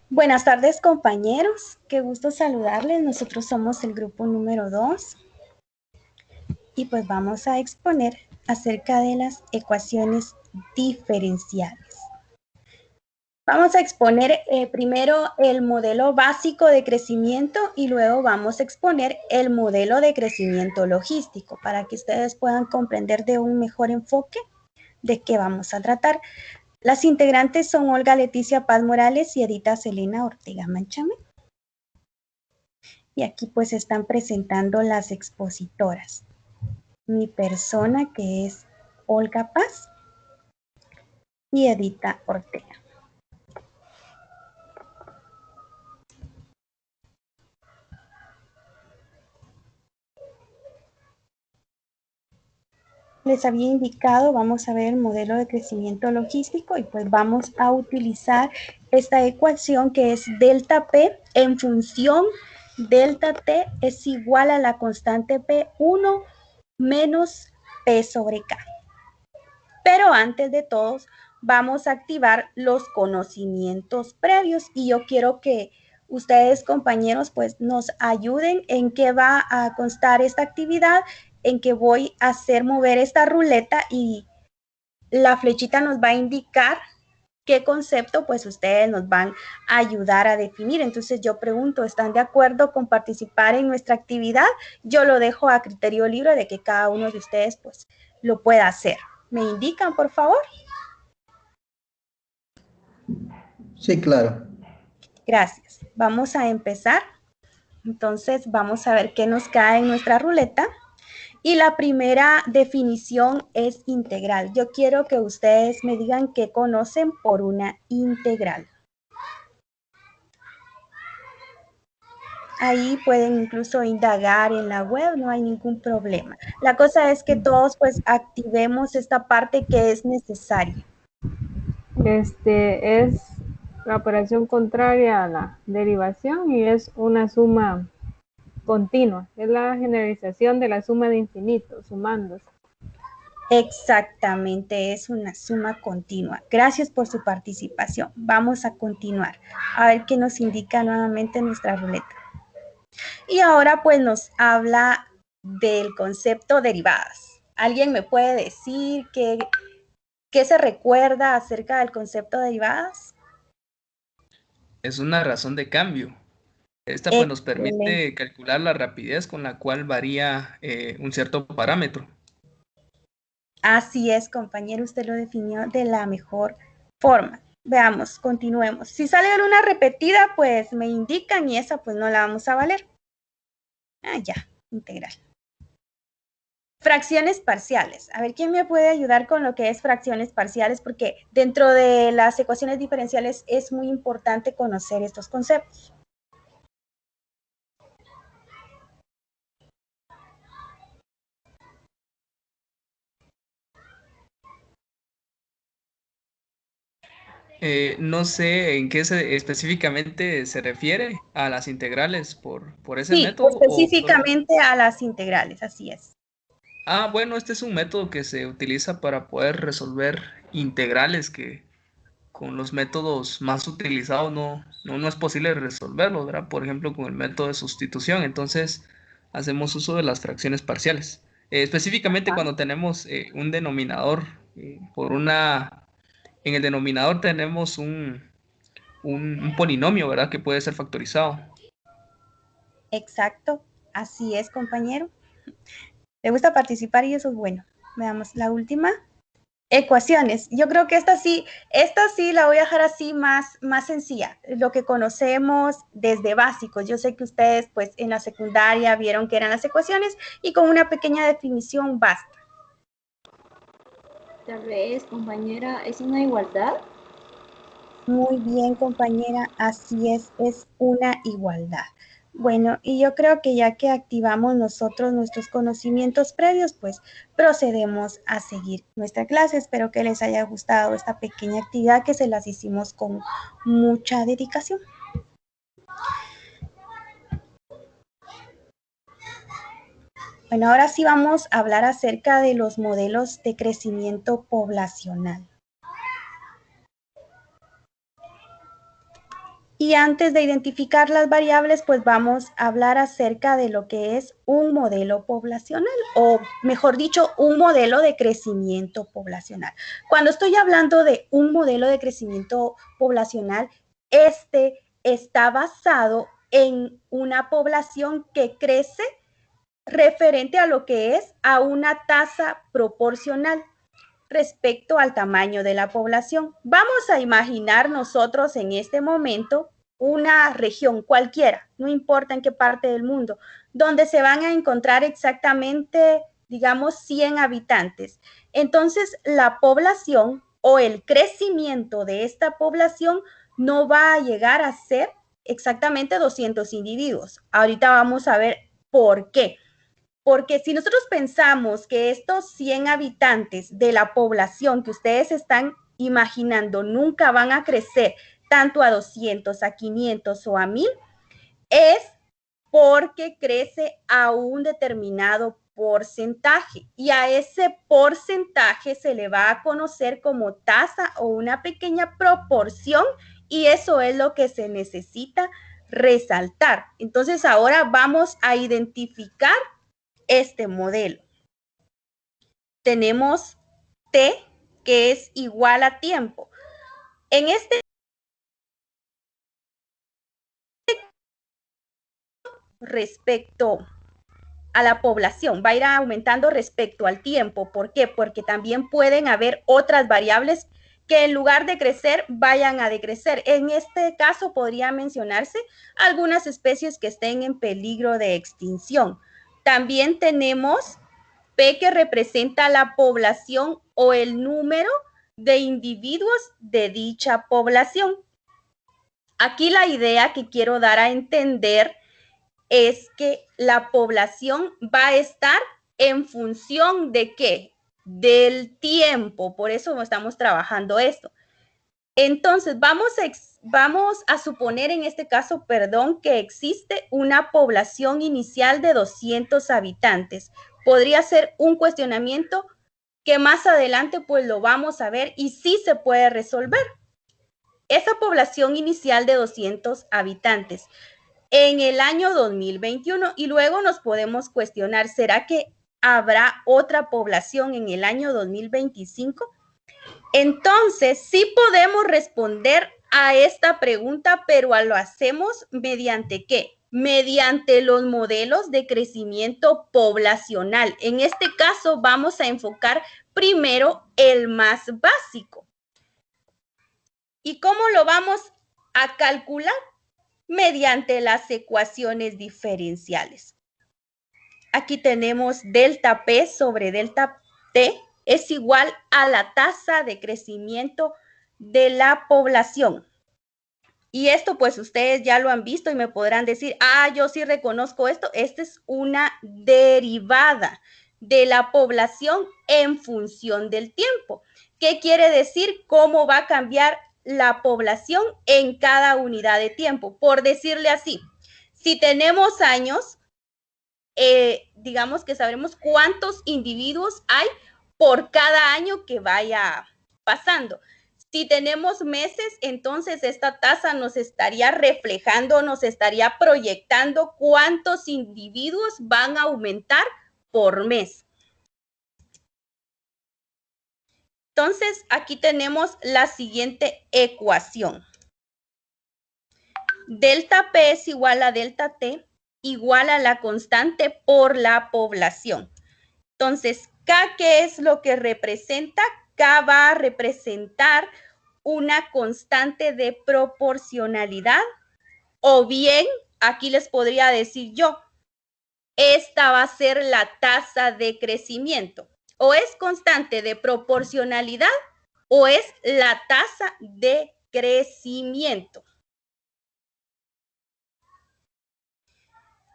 Buenas tardes, compañeros. Qué gusto saludarles. Nosotros somos el grupo número 2 y pues vamos a exponer acerca de las ecuaciones diferenciales. Vamos a exponer primero el modelo básico de crecimiento y luego vamos a exponer el modelo de crecimiento logístico para que ustedes puedan comprender de un mejor enfoque de qué vamos a tratar. Las integrantes son Olga Leticia Paz Morales y Edita Selena Ortega Manchame. Y aquí pues están presentando las expositoras. Mi persona, que es Olga Paz, y Edita Ortega. Les había indicado, vamos a ver el modelo de crecimiento logístico y pues vamos a utilizar esta ecuación que es delta P en función delta T es igual a la constante P1 menos P sobre K. Pero antes de todos, vamos a activar los conocimientos previos y yo quiero que ustedes, compañeros, pues nos ayuden en qué va a constar esta actividad, en que voy a hacer mover esta ruleta y la flechita nos va a indicar qué concepto pues ustedes nos van a ayudar a definir. Entonces yo pregunto, ¿están de acuerdo con participar en nuestra actividad? Yo lo dejo a criterio libre de que cada uno de ustedes pues lo pueda hacer. ¿Me indican, por favor? Sí, claro. Gracias. Vamos a empezar. Entonces vamos a ver qué nos cae en nuestra ruleta. Y la primera definición es integral. Yo quiero que ustedes me digan qué conocen por una integral. Ahí pueden incluso indagar en la web, no hay ningún problema. La cosa es que todos pues activemos esta parte que es necesaria. Es la operación contraria a la derivación y es una suma continua. Es la generalización de la suma de infinitos, sumándose. Exactamente, es una suma continua. Gracias por su participación. Vamos a continuar. A ver qué nos indica nuevamente nuestra ruleta. Y ahora pues nos habla del concepto derivadas. ¿Alguien me puede decir qué se recuerda acerca del concepto derivadas? Es una razón de cambio. Esta pues nos permite calcular la rapidez con la cual varía un cierto parámetro. Así es, compañero, usted lo definió de la mejor forma. Veamos, continuemos. Si sale una repetida, pues me indican y esa pues no la vamos a valer. Ah, ya, integral. Fracciones parciales. A ver, ¿quién me puede ayudar con lo que es fracciones parciales? Porque dentro de las ecuaciones diferenciales es muy importante conocer estos conceptos. No sé en qué específicamente se refiere a las integrales por ese Sí, método. específicamente a las integrales, así es. Ah, bueno, este es un método que se utiliza para poder resolver integrales que con los métodos más utilizados no es posible resolverlo, ¿verdad? Por ejemplo, con el método de sustitución. Entonces, hacemos uso de las fracciones parciales. Específicamente cuando tenemos un denominador, en el denominador tenemos un un polinomio, ¿verdad? Que puede ser factorizado. Exacto, así es, compañero. Le gusta participar y eso es bueno. Veamos la última. Ecuaciones. Yo creo que esta sí la voy a dejar así más sencilla. Lo que conocemos desde básicos. Yo sé que ustedes pues en la secundaria vieron que eran las ecuaciones y con una pequeña definición basta. Tal vez, compañera, ¿es una igualdad? Muy bien, compañera, así es una igualdad. Bueno, y yo creo que ya que activamos nosotros nuestros conocimientos previos, pues procedemos a seguir nuestra clase. Espero que les haya gustado esta pequeña actividad que se las hicimos con mucha dedicación. Bueno, ahora sí vamos a hablar acerca de los modelos de crecimiento poblacional. Y antes de identificar las variables, pues vamos a hablar acerca de lo que es un modelo poblacional, o mejor dicho, un modelo de crecimiento poblacional. Cuando estoy hablando de un modelo de crecimiento poblacional, este está basado en una población que crece referente a lo que es a una tasa proporcional respecto al tamaño de la población. Vamos a imaginar nosotros en este momento una región cualquiera, no importa en qué parte del mundo, donde se van a encontrar exactamente, digamos, 100 habitantes. Entonces, la población o el crecimiento de esta población no va a llegar a ser exactamente 200 individuos. Ahorita vamos a ver por qué. Porque si nosotros pensamos que estos 100 habitantes de la población que ustedes están imaginando nunca van a crecer tanto a 200, a 500 o a 1000, es porque crece a un determinado porcentaje y a ese porcentaje se le va a conocer como tasa o una pequeña proporción, y eso es lo que se necesita resaltar. Entonces ahora vamos a identificar este modelo. Tenemos T, que es igual a tiempo. En este respecto a la población, va a ir aumentando respecto al tiempo. ¿Por qué? Porque también pueden haber otras variables que en lugar de crecer vayan a decrecer. En este caso podría mencionarse algunas especies que estén en peligro de extinción. También tenemos P, que representa la población o el número de individuos de dicha población. Aquí la idea que quiero dar a entender es que la población va a estar en función de ¿qué? Del tiempo. Por eso estamos trabajando esto. Entonces, vamos a suponer en este caso, que existe una población inicial de 200 habitantes. Podría ser un cuestionamiento que más adelante pues lo vamos a ver y sí se puede resolver. Esa población inicial de 200 habitantes en el año 2021, y luego nos podemos cuestionar, ¿será que habrá otra población en el año 2025? Entonces, sí podemos responder a esta pregunta, pero lo hacemos mediante ¿qué? Mediante los modelos de crecimiento poblacional. En este caso, vamos a enfocar primero el más básico. ¿Y cómo lo vamos a calcular? Mediante las ecuaciones diferenciales. Aquí tenemos delta P sobre delta T es igual a la tasa de crecimiento de la población. Y esto pues ustedes ya lo han visto y me podrán decir, yo sí reconozco esto. Esta es una derivada de la población en función del tiempo. ¿Qué quiere decir? ¿Cómo va a cambiar la población en cada unidad de tiempo? Por decirle así, si tenemos años, digamos que sabremos cuántos individuos hay por cada año que vaya pasando. Si tenemos meses, entonces esta tasa nos estaría reflejando, nos estaría proyectando cuántos individuos van a aumentar por mes. Entonces, aquí tenemos la siguiente ecuación. delta P es igual a delta T igual a la constante por la población. Entonces, K, ¿qué es lo que representa? K va a representar una constante de proporcionalidad, o bien, aquí les podría decir yo, esta va a ser la tasa de crecimiento. O es constante de proporcionalidad o es la tasa de crecimiento.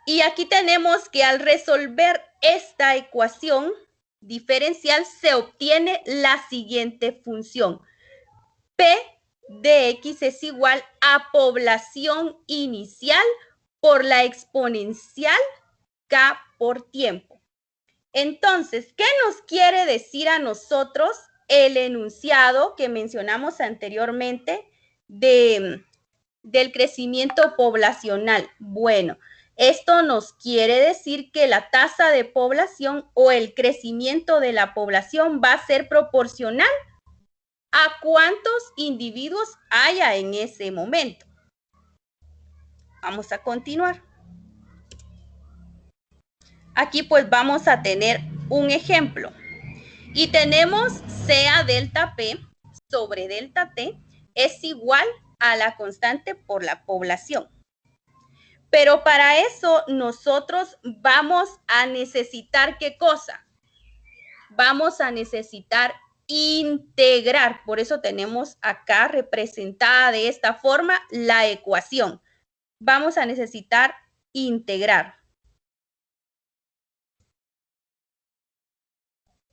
Y aquí tenemos que al resolver esta ecuación diferencial se obtiene la siguiente función. P de X es igual a población inicial por la exponencial K por tiempo. Entonces, ¿qué nos quiere decir a nosotros el enunciado que mencionamos anteriormente del crecimiento poblacional? Bueno, esto nos quiere decir que la tasa de población o el crecimiento de la población va a ser proporcional a cuántos individuos haya en ese momento. Vamos a continuar. Aquí pues vamos a tener un ejemplo. Y tenemos CA delta P sobre delta T es igual a la constante por la población. Pero para eso nosotros vamos a necesitar, ¿qué cosa? Vamos a necesitar integrar. Por eso tenemos acá representada de esta forma la ecuación. Vamos a necesitar integrar.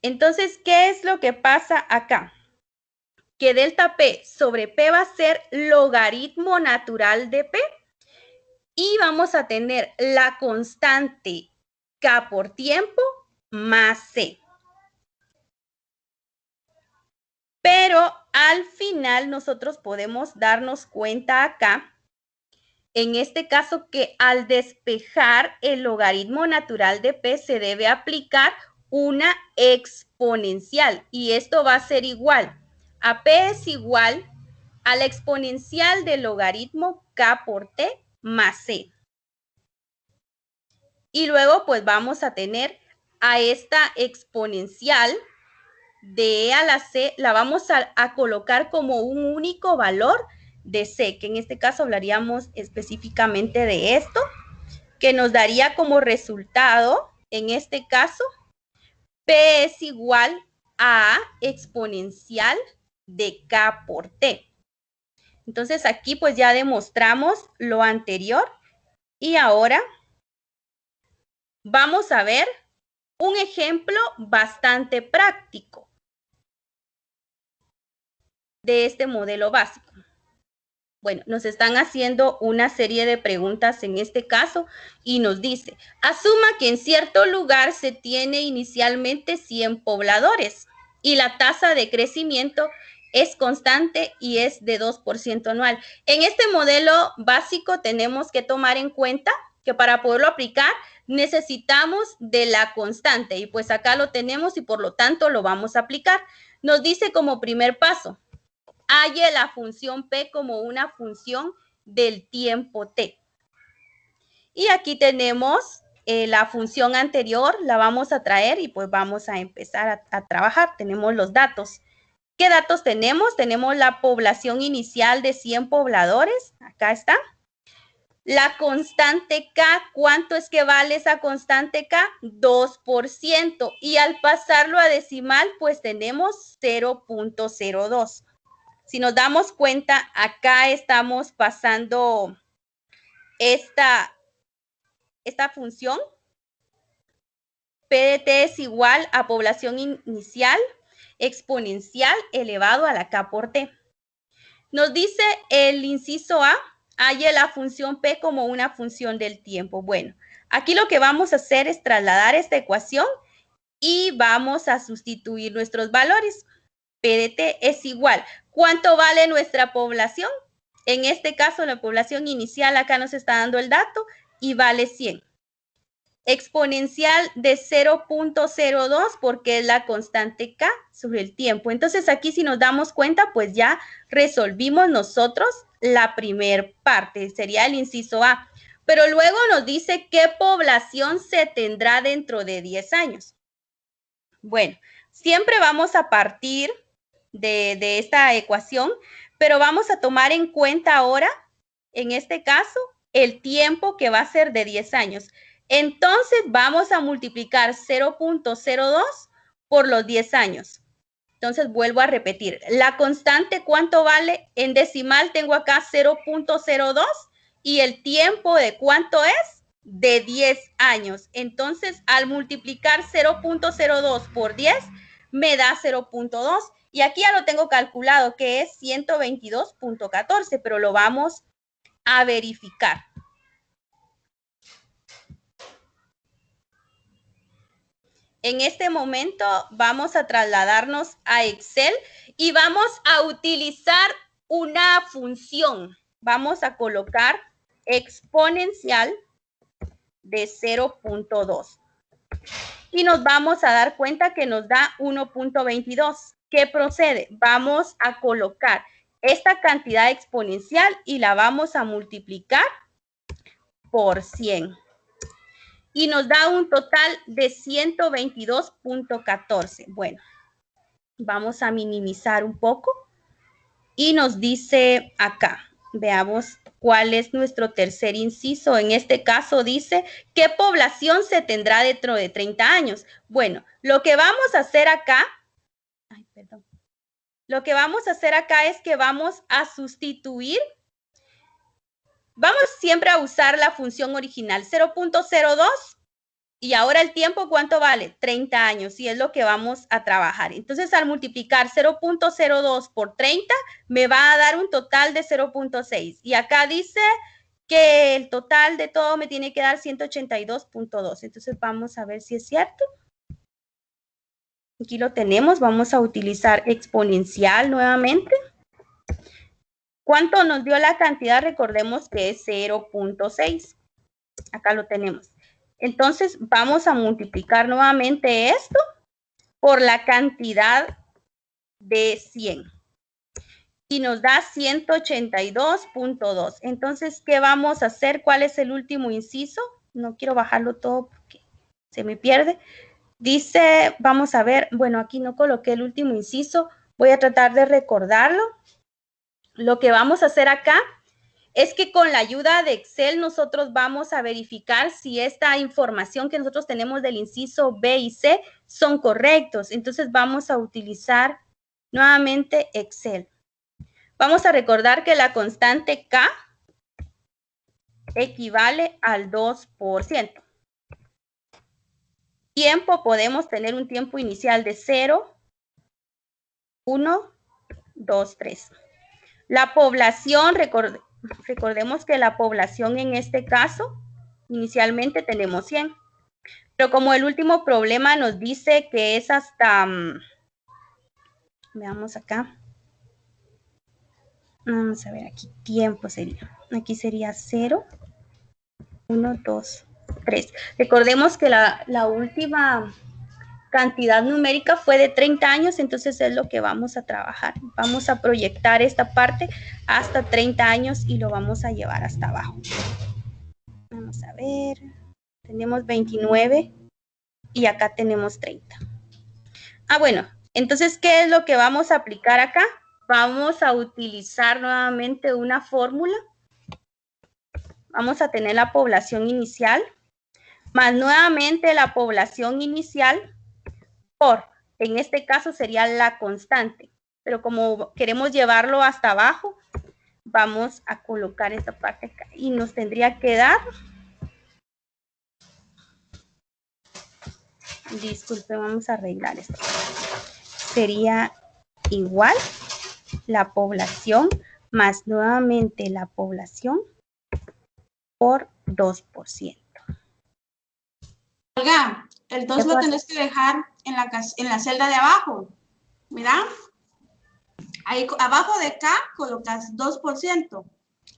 Entonces, ¿qué es lo que pasa acá? Que delta P sobre P va a ser logaritmo natural de P. Y vamos a tener la constante K por tiempo más C. Pero al final nosotros podemos darnos cuenta acá, en este caso, que al despejar el logaritmo natural de P se debe aplicar una exponencial. Y esto va a ser igual a P es igual a la exponencial del logaritmo K por T más C. Y luego pues vamos a tener a esta exponencial de E a la C, la vamos a colocar como un único valor de C, que en este caso hablaríamos específicamente de esto, que nos daría como resultado, en este caso, P es igual a exponencial de K por T. Entonces aquí pues ya demostramos lo anterior y ahora vamos a ver un ejemplo bastante práctico de este modelo básico. Bueno, nos están haciendo una serie de preguntas en este caso y nos dice, asuma que en cierto lugar se tiene inicialmente 100 pobladores y la tasa de crecimiento es constante y es de 2% anual. En este modelo básico tenemos que tomar en cuenta que para poderlo aplicar necesitamos de la constante y pues acá lo tenemos y por lo tanto lo vamos a aplicar. Nos dice como primer paso, halle la función P como una función del tiempo T. Y aquí tenemos la función anterior, la vamos a traer y pues vamos a empezar a trabajar. Tenemos los datos. ¿Qué datos tenemos? Tenemos la población inicial de 100 pobladores. Acá está. La constante K, ¿cuánto es que vale esa constante K? 2%. Y al pasarlo a decimal, pues tenemos 0.02. Si nos damos cuenta, acá estamos pasando esta función. P de T es igual a población inicial exponencial elevado a la K por T. Nos dice el inciso A, halle la función P como una función del tiempo. Bueno, aquí lo que vamos a hacer es trasladar esta ecuación y vamos a sustituir nuestros valores. P de T es igual. ¿Cuánto vale nuestra población? En este caso, la población inicial acá nos está dando el dato y vale 100. Exponencial de 0.02 porque es la constante K sobre el tiempo. Entonces aquí si nos damos cuenta, pues ya resolvimos nosotros la primer parte, sería el inciso A. Pero luego nos dice qué población se tendrá dentro de 10 años. Bueno, siempre vamos a partir de esta ecuación, pero vamos a tomar en cuenta ahora, en este caso, el tiempo que va a ser de 10 años. Entonces, vamos a multiplicar 0.02 por los 10 años. Entonces, vuelvo a repetir. La constante, ¿cuánto vale? En decimal tengo acá 0.02 y el tiempo de ¿cuánto es? De 10 años. Entonces, al multiplicar 0.02 por 10, me da 0.2. Y aquí ya lo tengo calculado, que es 122.14, pero lo vamos a verificar. En este momento vamos a trasladarnos a Excel y vamos a utilizar una función. Vamos a colocar exponencial de 0.2. Y nos vamos a dar cuenta que nos da 1.22. ¿Qué procede? Vamos a colocar esta cantidad exponencial y la vamos a multiplicar por 100. Y nos da un total de 122.14. Bueno, vamos a minimizar un poco. Y nos dice acá, veamos cuál es nuestro tercer inciso. En este caso dice, ¿qué población se tendrá dentro de 30 años? Bueno, lo que vamos a hacer acá, lo que vamos a hacer acá es que vamos a sustituir. Vamos siempre a usar la función original, 0.02, y ahora el tiempo, ¿cuánto vale? 30 años, y es lo que vamos a trabajar. Entonces, al multiplicar 0.02 por 30, me va a dar un total de 0.6. Y acá dice que el total de todo me tiene que dar 182.2. Entonces, vamos a ver si es cierto. Aquí lo tenemos, vamos a utilizar exponencial nuevamente. ¿Cuánto nos dio la cantidad? Recordemos que es 0.6. Acá lo tenemos. Entonces, vamos a multiplicar nuevamente esto por la cantidad de 100. Y nos da 182.2. Entonces, ¿qué vamos a hacer? ¿Cuál es el último inciso? No quiero bajarlo todo porque se me pierde. Dice, vamos a ver, bueno, aquí no coloqué el último inciso. Voy a tratar de recordarlo. Lo que vamos a hacer acá es que con la ayuda de Excel nosotros vamos a verificar si esta información que nosotros tenemos del inciso B y C son correctos. Entonces vamos a utilizar nuevamente Excel. Vamos a recordar que la constante K equivale al 2%. Tiempo, podemos tener un tiempo inicial de 0, 1, 2, 3. La población, recordemos que la población en este caso, inicialmente tenemos 100. Pero como el último problema nos dice que es hasta, veamos acá. Vamos a ver aquí, tiempo sería. Aquí sería 0, 1, 2, 3. Recordemos que la última cantidad numérica fue de 30 años, entonces es lo que vamos a trabajar. Vamos a proyectar esta parte hasta 30 años y lo vamos a llevar hasta abajo. Vamos a ver, tenemos 29 y acá tenemos 30. Bueno, entonces, ¿qué es lo que vamos a aplicar acá? Vamos a utilizar nuevamente una fórmula. Vamos a tener la población inicial, más nuevamente la población inicial, por, en este caso sería la constante, pero como queremos llevarlo hasta abajo, vamos a colocar esta parte acá y nos tendría que dar, disculpe, vamos a arreglar esto, sería igual la población más nuevamente la población por 2%. Olga, el 2 lo tenés que dejar en la celda de abajo. Mira, ahí abajo de K colocas 2%.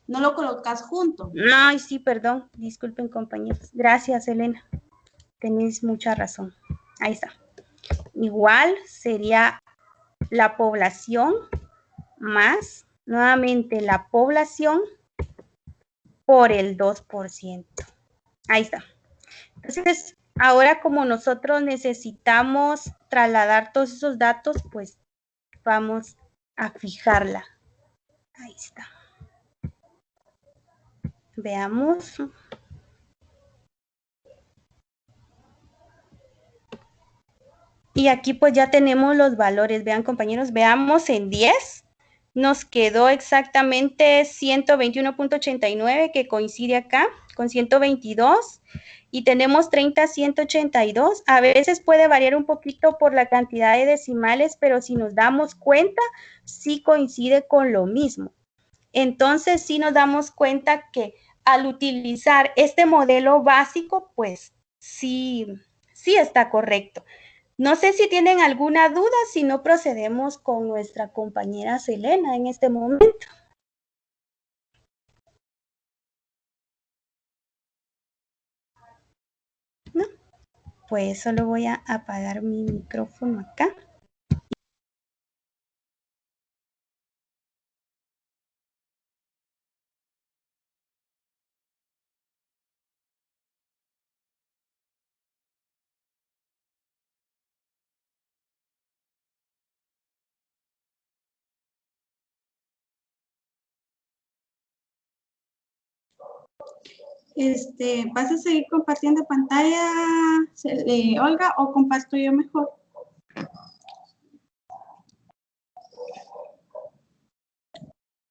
No lo colocas junto. Ay, sí, perdón. Disculpen, compañeros. Gracias, Elena. Tenéis mucha razón. Ahí está. Igual sería la población más nuevamente la población por el 2%. Ahí está. Entonces, ahora como nosotros necesitamos trasladar todos esos datos, pues vamos a fijarla. Ahí está. Veamos. Y aquí pues ya tenemos los valores. Vean, compañeros, veamos en 10. Nos quedó exactamente 121.89, que coincide acá con 122. Y tenemos 30.182. A veces puede variar un poquito por la cantidad de decimales, pero si nos damos cuenta, sí coincide con lo mismo. Entonces, sí nos damos cuenta que al utilizar este modelo básico, pues sí está correcto. No sé si tienen alguna duda, si no procedemos con nuestra compañera Selena en este momento. ¿No? Pues solo voy a apagar mi micrófono acá. ¿Vas a seguir compartiendo pantalla, Olga, o comparto yo mejor?